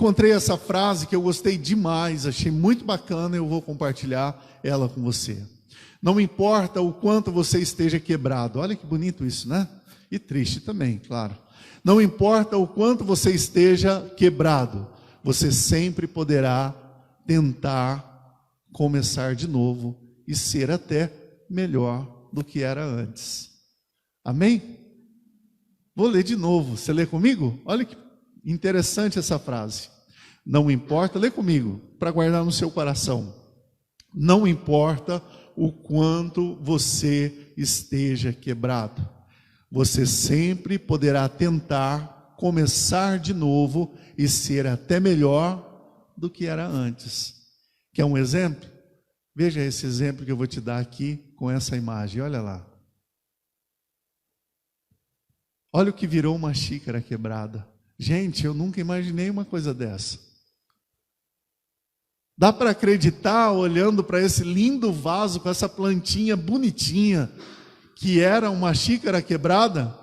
encontrei essa frase que eu gostei demais, achei muito bacana, eu vou compartilhar ela com você. Não importa o quanto você esteja quebrado. Olha que bonito isso, né? E triste também, claro. Não importa o quanto você esteja quebrado, você sempre poderá tentar começar de novo e ser até melhor do que era antes. Amém? Vou ler de novo. Você lê comigo? Olha que interessante essa frase. Não importa, lê comigo, para guardar no seu coração. Não importa o quanto você esteja quebrado, você sempre poderá tentar começar de novo e ser até melhor do que era antes. Quer um exemplo? Veja esse exemplo que eu vou te dar aqui com essa imagem, olha lá. Olha o que virou uma xícara quebrada. Gente, eu nunca imaginei uma coisa dessa. Dá para acreditar olhando para esse lindo vaso com essa plantinha bonitinha, que era uma xícara quebrada,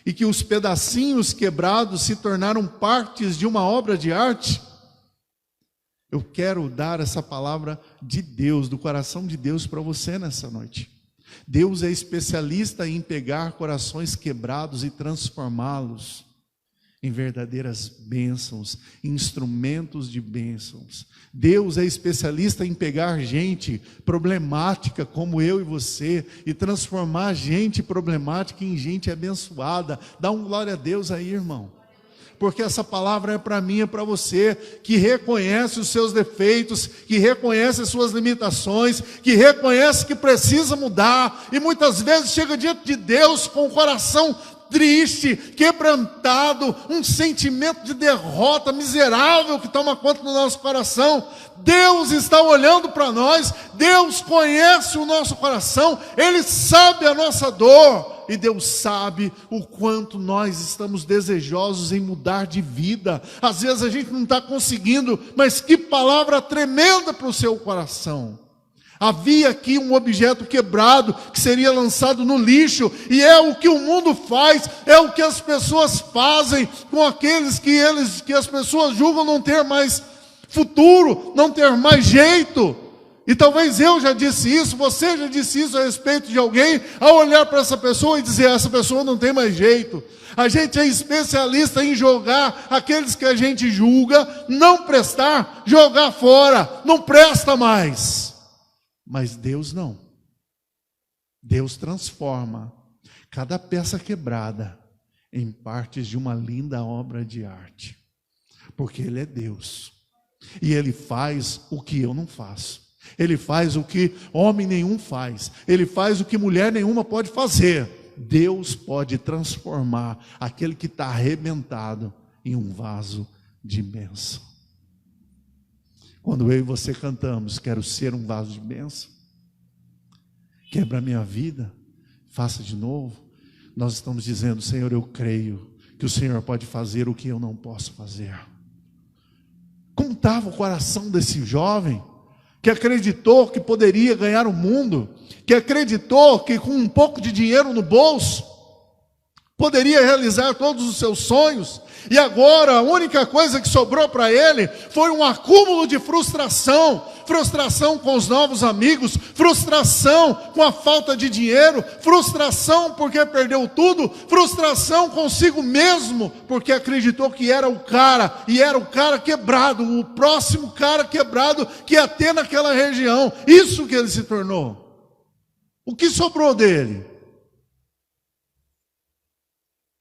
e que os pedacinhos quebrados se tornaram partes de uma obra de arte? Eu quero dar essa palavra de Deus, do coração de Deus para você nessa noite. Deus é especialista em pegar corações quebrados e transformá-los em verdadeiras bênçãos, instrumentos de bênçãos. Deus é especialista em pegar gente problemática como eu e você e transformar gente problemática em gente abençoada. Dá um glória a Deus aí, irmão. Porque essa palavra é para mim, é para você, que reconhece os seus defeitos, que reconhece as suas limitações, que reconhece que precisa mudar, e muitas vezes chega diante de Deus com o coração triste, quebrantado, um sentimento de derrota miserável que toma conta do nosso coração. Deus está olhando para nós, Deus conhece o nosso coração, Ele sabe a nossa dor, e Deus sabe o quanto nós estamos desejosos em mudar de vida. Às vezes a gente não está conseguindo, mas que palavra tremenda para o seu coração. Havia aqui um objeto quebrado que seria lançado no lixo, e é o que o mundo faz, é o que as pessoas fazem com aqueles que as pessoas julgam não ter mais futuro, não ter mais jeito. E talvez eu já disse isso, você já disse isso a respeito de alguém, ao olhar para essa pessoa e dizer, essa pessoa não tem mais jeito. A gente é especialista em jogar aqueles que a gente julga não prestar, jogar fora, não presta mais. Mas Deus não. Deus transforma cada peça quebrada em partes de uma linda obra de arte. Porque Ele é Deus. E Ele faz o que eu não faço. Ele faz o que homem nenhum faz. Ele faz o que mulher nenhuma pode fazer. Deus pode transformar aquele que está arrebentado em um vaso de bênção. Quando eu e você cantamos, quero ser um vaso de bênção, quebra a minha vida, faça de novo, nós estamos dizendo, Senhor, eu creio que o Senhor pode fazer o que eu não posso fazer. Como estava o coração desse jovem que acreditou que poderia ganhar o mundo, que acreditou que com um pouco de dinheiro no bolso poderia realizar todos os seus sonhos, e agora a única coisa que sobrou para ele foi um acúmulo de frustração, frustração com os novos amigos, frustração com a falta de dinheiro, frustração porque perdeu tudo, frustração consigo mesmo, porque acreditou que era o cara, e era o cara quebrado, o próximo cara quebrado que ia ter naquela região. Isso que ele se tornou. O que sobrou dele?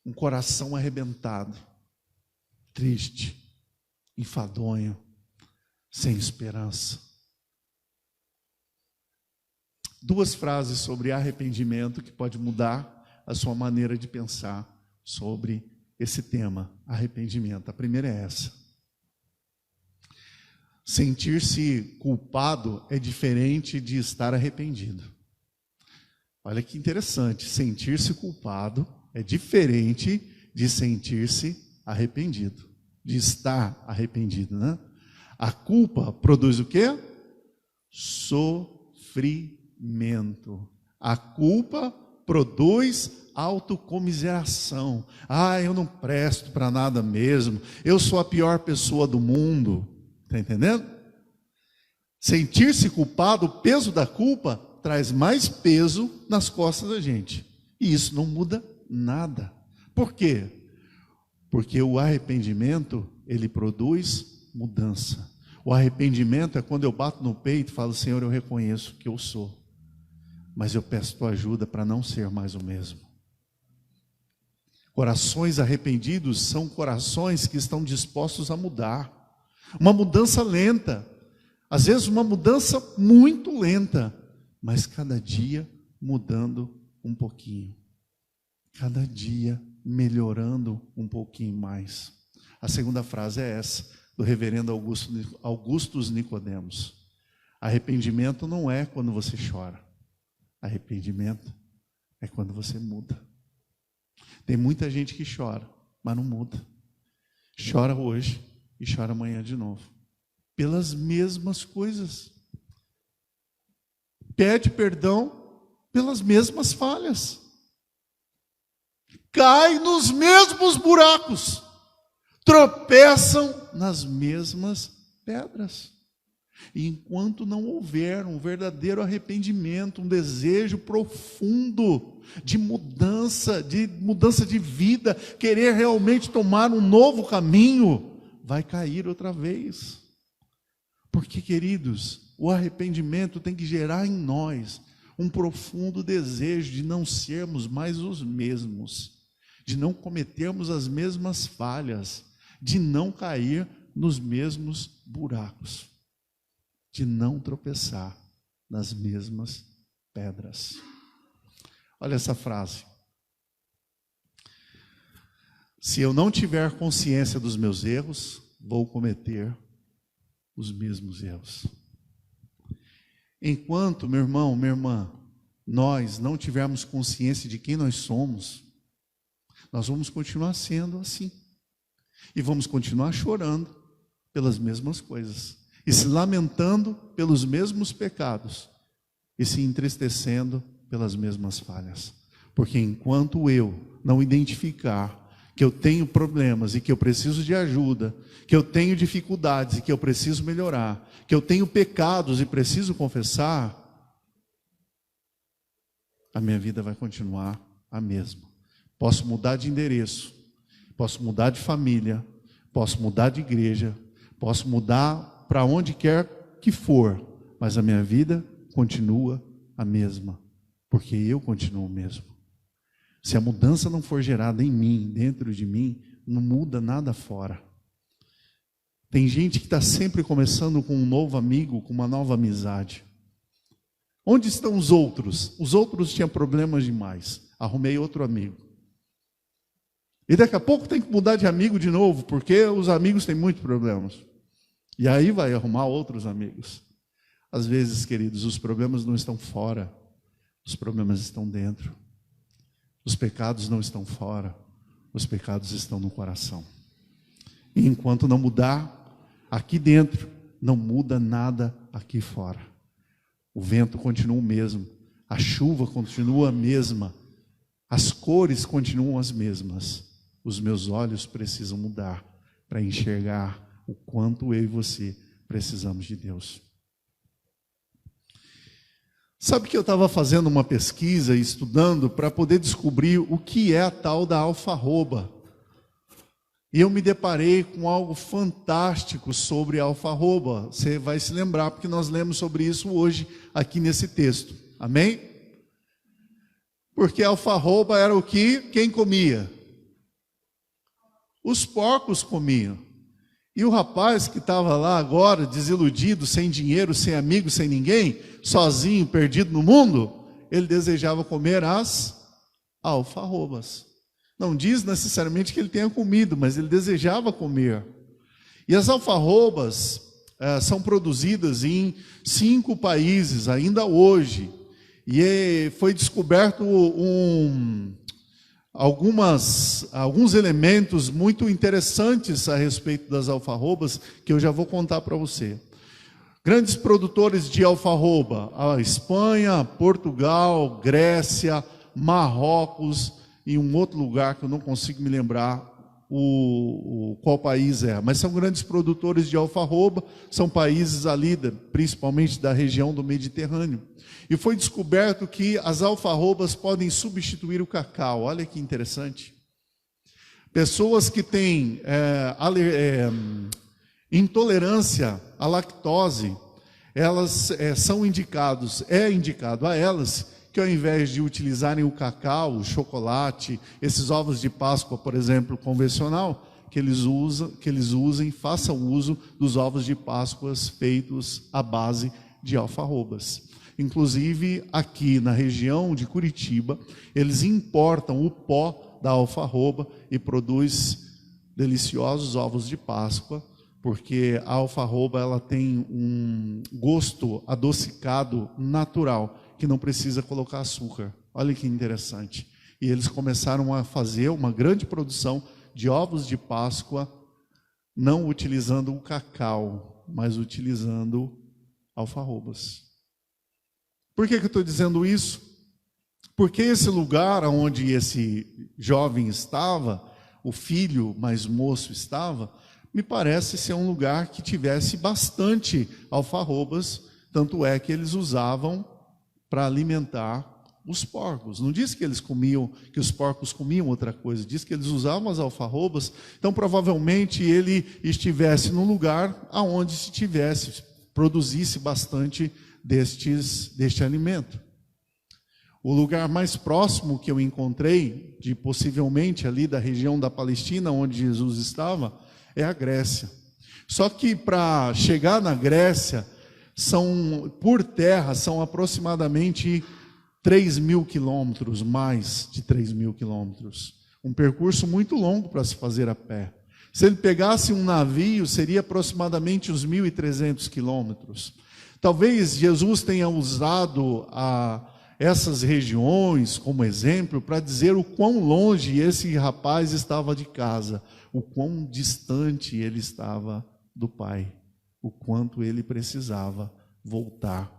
Um coração arrebentado, triste, enfadonho, sem esperança. Duas frases sobre arrependimento que pode mudar a sua maneira de pensar sobre esse tema, arrependimento. A primeira é essa: sentir-se culpado é diferente de estar arrependido. Olha que interessante, sentir-se culpado é diferente de sentir-se arrependido, de estar arrependido, né? A culpa produz o quê? Sofrimento. A culpa Produz autocomiseração. Ah, eu não presto para nada mesmo. Eu sou a pior pessoa do mundo. Está entendendo? Sentir-se culpado, o peso da culpa, traz mais peso nas costas da gente. E isso não muda nada. Por quê? Porque o arrependimento, ele produz mudança. O arrependimento é quando eu bato no peito e falo: Senhor, eu reconheço que eu sou, mas eu peço tua ajuda para não ser mais o mesmo. Corações arrependidos são corações que estão dispostos a mudar. Uma mudança lenta, às vezes uma mudança muito lenta, mas cada dia mudando um pouquinho. Cada dia melhorando um pouquinho mais. A segunda frase é essa, do reverendo Augustus Nicodemos. Arrependimento não é quando você chora. Arrependimento é quando você muda. Tem muita gente que chora, mas não muda. Chora hoje e chora amanhã de novo. Pelas mesmas coisas. Pede perdão pelas mesmas falhas. Cai nos mesmos buracos. Tropeçam nas mesmas pedras. E enquanto não houver um verdadeiro arrependimento, um desejo profundo de mudança de vida, querer realmente tomar um novo caminho, vai cair outra vez. Porque, queridos, o arrependimento tem que gerar em nós um profundo desejo de não sermos mais os mesmos, de não cometermos as mesmas falhas, de não cair nos mesmos buracos, de não tropeçar nas mesmas pedras. Olha essa frase. Se eu não tiver consciência dos meus erros, vou cometer os mesmos erros. Enquanto, meu irmão, minha irmã, nós não tivermos consciência de quem nós somos, nós vamos continuar sendo assim. E vamos continuar chorando pelas mesmas coisas. E se lamentando pelos mesmos pecados. E se entristecendo pelas mesmas falhas. Porque enquanto eu não identificar que eu tenho problemas e que eu preciso de ajuda, que eu tenho dificuldades e que eu preciso melhorar, que eu tenho pecados e preciso confessar, a minha vida vai continuar a mesma. Posso mudar de endereço, posso mudar de família, posso mudar de igreja, posso mudar para onde quer que for, mas a minha vida continua a mesma, porque eu continuo o mesmo. Se a mudança não for gerada em mim, dentro de mim, não muda nada fora. Tem gente que está sempre começando com um novo amigo, com uma nova amizade. Onde estão os outros? Os outros tinham problemas demais. Arrumei outro amigo. E daqui a pouco tem que mudar de amigo de novo, porque os amigos têm muitos problemas. E aí vai arrumar outros amigos. Às vezes, queridos, os problemas não estão fora, os problemas estão dentro. Os pecados não estão fora, os pecados estão no coração. E enquanto não mudar aqui dentro, não muda nada aqui fora. O vento continua o mesmo, a chuva continua a mesma, as cores continuam as mesmas. Os meus olhos precisam mudar para enxergar o quanto eu e você precisamos de Deus. Sabe que eu estava fazendo uma pesquisa e estudando para poder descobrir o que é a tal da alfarroba. E eu me deparei com algo fantástico sobre a alfarroba. Você vai se lembrar, porque nós lemos sobre isso hoje aqui nesse texto. Amém? Porque a alfarroba era o que? Quem comia? Os porcos comiam. E o rapaz que estava lá agora, desiludido, sem dinheiro, sem amigos, sem ninguém, sozinho, perdido no mundo, ele desejava comer as alfarrobas. Não diz necessariamente que ele tenha comido, mas ele desejava comer. E as alfarrobas são produzidas em 5 países, ainda hoje. E foi descoberto alguns elementos muito interessantes a respeito das alfarrobas, que eu já vou contar para você. Grandes produtores de alfarroba: a Espanha, Portugal, Grécia, Marrocos e um outro lugar que eu não consigo me lembrar qual país é, mas são grandes produtores de alfarroba, são países ali, principalmente da região do Mediterrâneo. E foi descoberto que as alfarrobas podem substituir o cacau. Olha que interessante. Pessoas que têm intolerância à lactose, elas é indicado a elas que ao invés de utilizarem o cacau, o chocolate, esses ovos de Páscoa, por exemplo, convencional, que eles façam uso dos ovos de Páscoa feitos à base de alfarrobas. Inclusive, aqui na região de Curitiba, eles importam o pó da alfarroba e produz deliciosos ovos de Páscoa, porque a alfarroba ela tem um gosto adocicado natural, que não precisa colocar açúcar. Olha que interessante. E eles começaram a fazer uma grande produção de ovos de Páscoa, não utilizando o cacau, mas utilizando alfarrobas. Por que eu estou dizendo isso? Porque esse lugar onde esse jovem estava, o filho mais moço estava, me parece ser um lugar que tivesse bastante alfarrobas, tanto é que eles usavam para alimentar os porcos. Não diz que eles comiam, que os porcos comiam outra coisa, diz que eles usavam as alfarrobas, então provavelmente ele estivesse num lugar aonde produzisse bastante deste alimento. O lugar mais próximo que eu encontrei, de possivelmente ali da região da Palestina, onde Jesus estava, é a Grécia. Só que para chegar na Grécia, por terra, são aproximadamente 3.000 quilômetros, mais de 3.000 quilômetros. Um percurso muito longo para se fazer a pé. Se ele pegasse um navio, seria aproximadamente uns 1.300 quilômetros. Talvez Jesus tenha usado essas regiões como exemplo para dizer o quão longe esse rapaz estava de casa, o quão distante ele estava do Pai, o quanto ele precisava voltar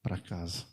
para casa.